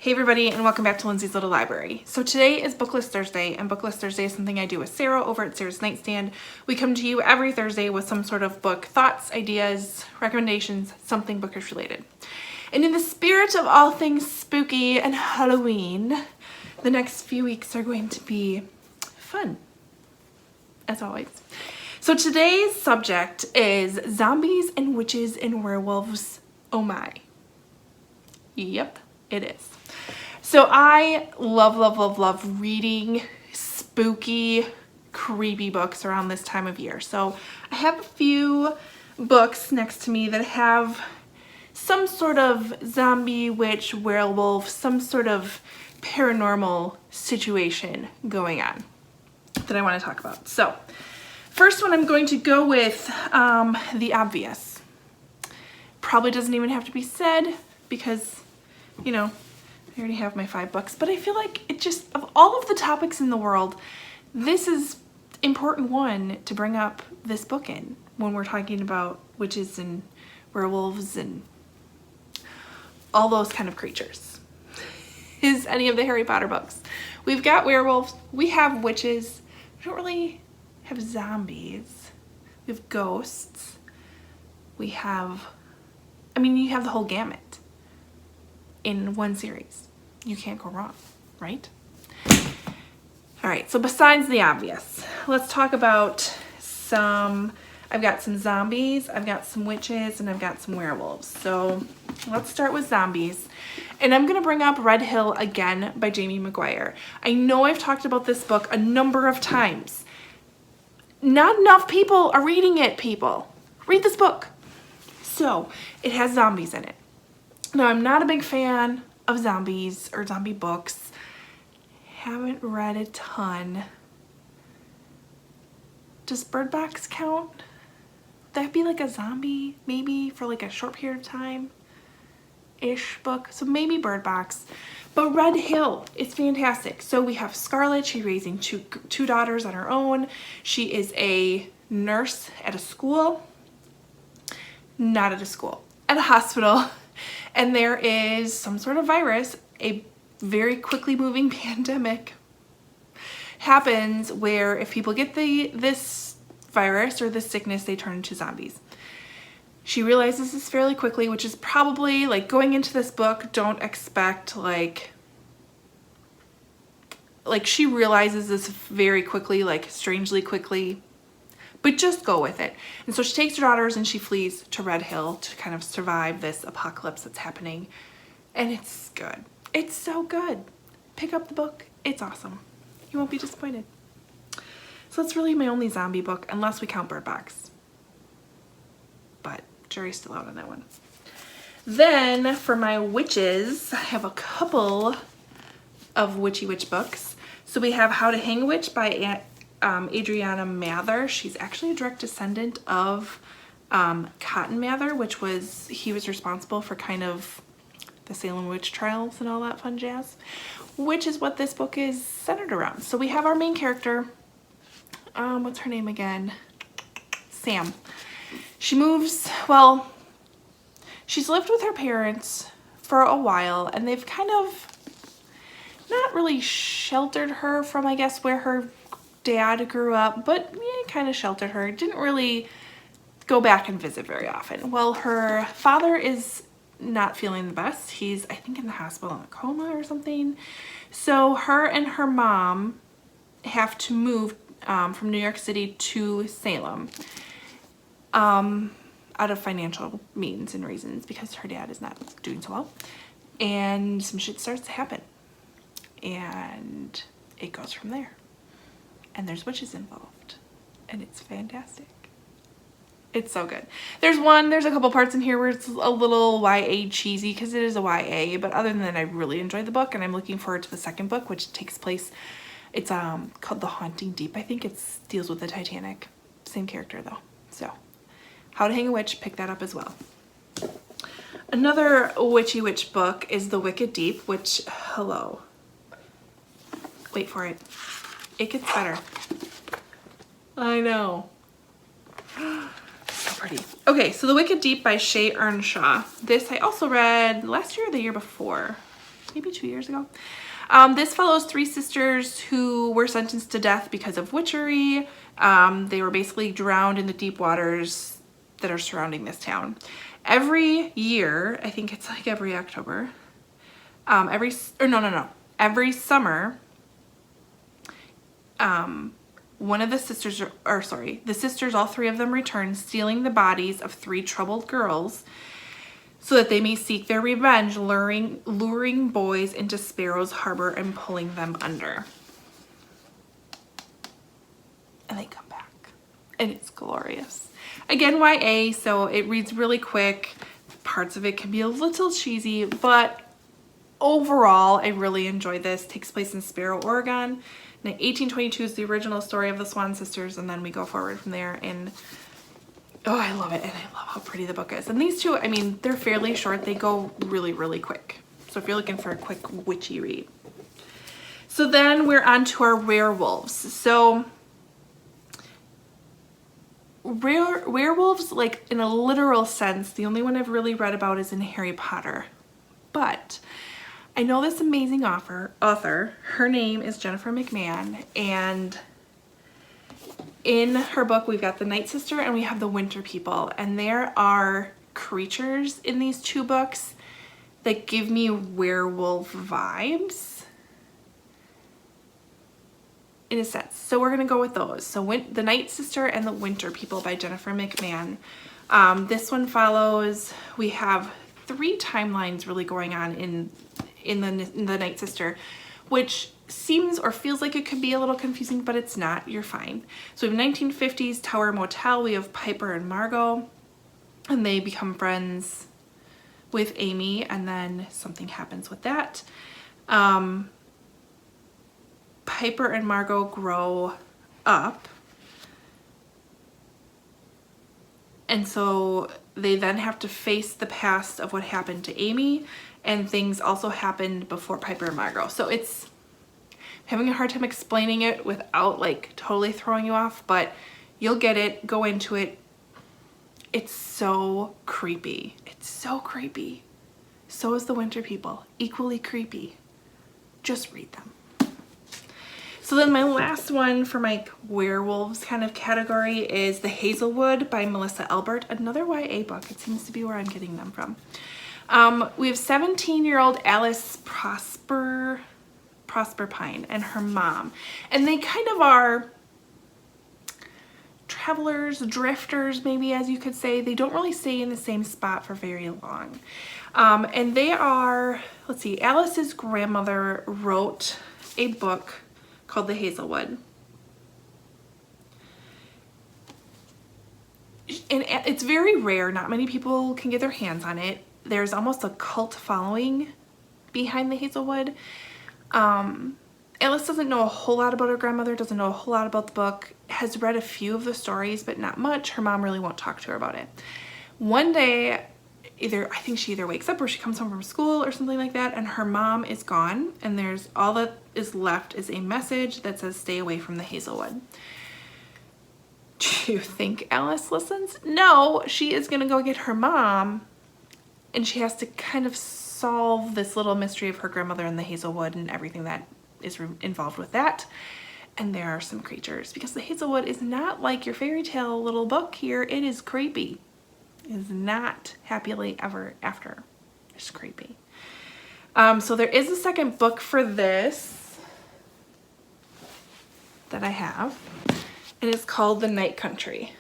Hey everybody, and welcome back to Lindsey's Little Library. So today is BookList Thursday, and BookList Thursday is something I do with Sarah over at Sarah's Nightstand. We come to you every Thursday with some sort of book thoughts, ideas, recommendations, something bookish related. And in the spirit of all things spooky and Halloween, the next few weeks are going to be fun, as always. So today's subject is zombies and witches and werewolves. Oh my. Yep, it is. So I love reading spooky, creepy books around this time of year. So I have a few books next to me that have some sort of zombie, witch, werewolf, some sort of paranormal situation going on that I want to talk about. So first one, I'm going to go with the obvious. Probably doesn't even have to be said because, you know, I already have my 5 books, but I feel like it just, of all of the topics in the world, this is important one to bring up this book in when we're talking about witches and werewolves and all those kind of creatures. Is any of the Harry Potter books. We've got werewolves, we have witches, we don't really have zombies, we have ghosts, we have, I mean, you have the whole gamut in one series. You can't go wrong, right? All right, so besides the obvious, let's talk about I've got some zombies, I've got some witches, and I've got some werewolves. So let's start with zombies. And I'm gonna bring up Red Hill again by Jamie Mcguire. I know I've talked about this book a number of times. Not enough people are reading it, people. Read this book. So it has zombies in it. Now, I'm not a big fan of zombies or zombie books. Haven't read a ton. Does Bird Box count? That'd be like a zombie, maybe for like a short period of time-ish book. So maybe Bird Box. But Red Hill is fantastic. So we have Scarlett. She's raising two daughters on her own. She is a nurse at a school. Not at a school. At a hospital. And there is some sort of virus, a very quickly moving pandemic happens where if people get this virus or this sickness, they turn into zombies. She realizes this fairly quickly, which is probably like going into this book, don't expect like she realizes this very quickly, like strangely quickly. But just go with it. And so she takes her daughters and she flees to Red Hill to kind of survive this apocalypse that's happening. And it's good. It's so good. Pick up the book. It's awesome. You won't be disappointed. So that's really my only zombie book, unless we count Bird Box. But jury's still out on that one. Then for my witches, I have a couple of witchy witch books. So we have How to Hang a Witch by Adriana Mather. She's actually a direct descendant of Cotton Mather, he was responsible for kind of the Salem witch trials and all that fun jazz, which is what this book is centered around. So we have our main character, what's her name again? Sam. She moves, well, she's lived with her parents for a while, and they've kind of not really sheltered her from, I guess, where her dad grew up, but yeah, kind of sheltered her. Didn't really go back and visit very often. Well, her father is not feeling the best. He's, I think, in the hospital in a coma or something. So her and her mom have to move from New York City to Salem out of financial means and reasons because her dad is not doing so well. And some shit starts to happen. And it goes from there. And there's witches involved, and it's fantastic. It's so good. There's a couple parts in here where it's a little YA cheesy because it is a YA, but other than that, I really enjoyed the book, and I'm looking forward to the second book, which takes place, it's called The Haunting Deep. I think it deals with the Titanic. Same character though. So How to Hang a Witch, pick that up as well. Another witchy witch book is The Wicked Deep, which, hello. Wait for it. It gets better. I know. So pretty. Okay, so The Wicked Deep by Shay Earnshaw. This I also read last year or the year before. maybe 2 years ago. This follows three sisters who were sentenced to death because of witchery. They were basically drowned in the deep waters that are surrounding this town. Every year, I think it's like every October, every summer, one of the sisters, the sisters, all three of them return, stealing the bodies of three troubled girls so that they may seek their revenge, luring boys into Sparrow's Harbor and pulling them under. And they come back. And it's glorious. Again, YA, so it reads really quick. Parts of it can be a little cheesy, but overall, I really enjoyed this. It takes place in Sparrow, Oregon. Now, 1822 is the original story of the Swan sisters, and then we go forward from there. And oh, I love it, and I love how pretty the book is. And these two, I mean, they're fairly short. They go really, really quick. So if you're looking for a quick witchy read. So then we're on to our werewolves. So werewolves, like in a literal sense, the only one I've really read about is in Harry Potter. But I know this amazing author. Her name is Jennifer McMahon, and in her book we've got the Night Sister and we have the Winter People, and there are creatures in these two books that give me werewolf vibes in a sense. So we're gonna go with those. So the Night Sister and the Winter People by Jennifer McMahon. This one follows, we have three timelines really going on in the Night Sister, which seems or feels like it could be a little confusing, but it's not. You're fine. So we have 1950s Tower Motel. We have Piper and Margot, and they become friends with Amy, and then something happens with that. Piper and Margot grow up, and so they then have to face the past of what happened to Amy, and things also happened before Piper and Margot. So it's having a hard time explaining it without like totally throwing you off, but you'll get it. Go into it. It's so creepy. It's so creepy. So is the Winter People. Equally creepy. Just read them. So then my last one for my werewolves kind of category is The Hazelwood by Melissa Albert. Another YA book. It seems to be where I'm getting them from. We have 17-year-old Alice Prosper Pine and her mom. And they kind of are travelers, drifters, maybe, as you could say. They don't really stay in the same spot for very long. And they are, let's see, Alice's grandmother wrote a book called The Hazelwood. And it's very rare. Not many people can get their hands on it. There's almost a cult following behind The Hazelwood. Alice doesn't know a whole lot about her grandmother, doesn't know a whole lot about the book, has read a few of the stories, but not much. Her mom really won't talk to her about it. One day, I think she either wakes up or she comes home from school or something like that, and her mom is gone, and there's all that is left is a message that says, "Stay away from the Hazelwood." Do you think Alice listens? No, she is gonna go get her mom, and she has to kind of solve this little mystery of her grandmother and the Hazelwood and everything that is involved with that. And there are some creatures, because the Hazelwood is not like your fairy tale little book here. It is creepy. It is not happily ever after. It's creepy. So there is a second book for this that I have, and it's called The Night Country.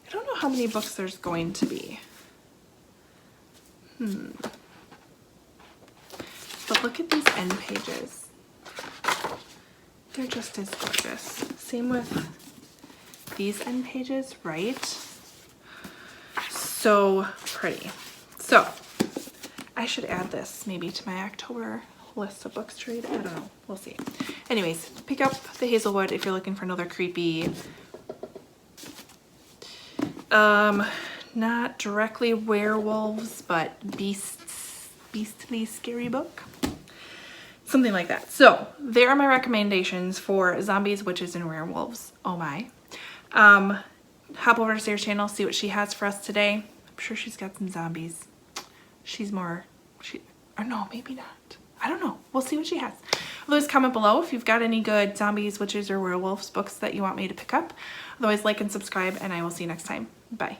I don't know how many books there's going to be. But look at these end pages. They're just as gorgeous. Same with these end pages, right? So pretty. So I should add this maybe to my October list of books to read. I don't know. We'll see. Anyways, pick up The Hazelwood if you're looking for another creepy, not directly werewolves, but beastly scary book. Something like that. So there are my recommendations for zombies, witches, and werewolves. Oh my. Hop over to Sarah's channel, see what she has for us today. I'm sure she's got some zombies. She's more, or no, maybe not. I don't know. We'll see what she has. Otherwise, comment below if you've got any good zombies, witches, or werewolves books that you want me to pick up. Otherwise, like and subscribe, and I will see you next time. Bye.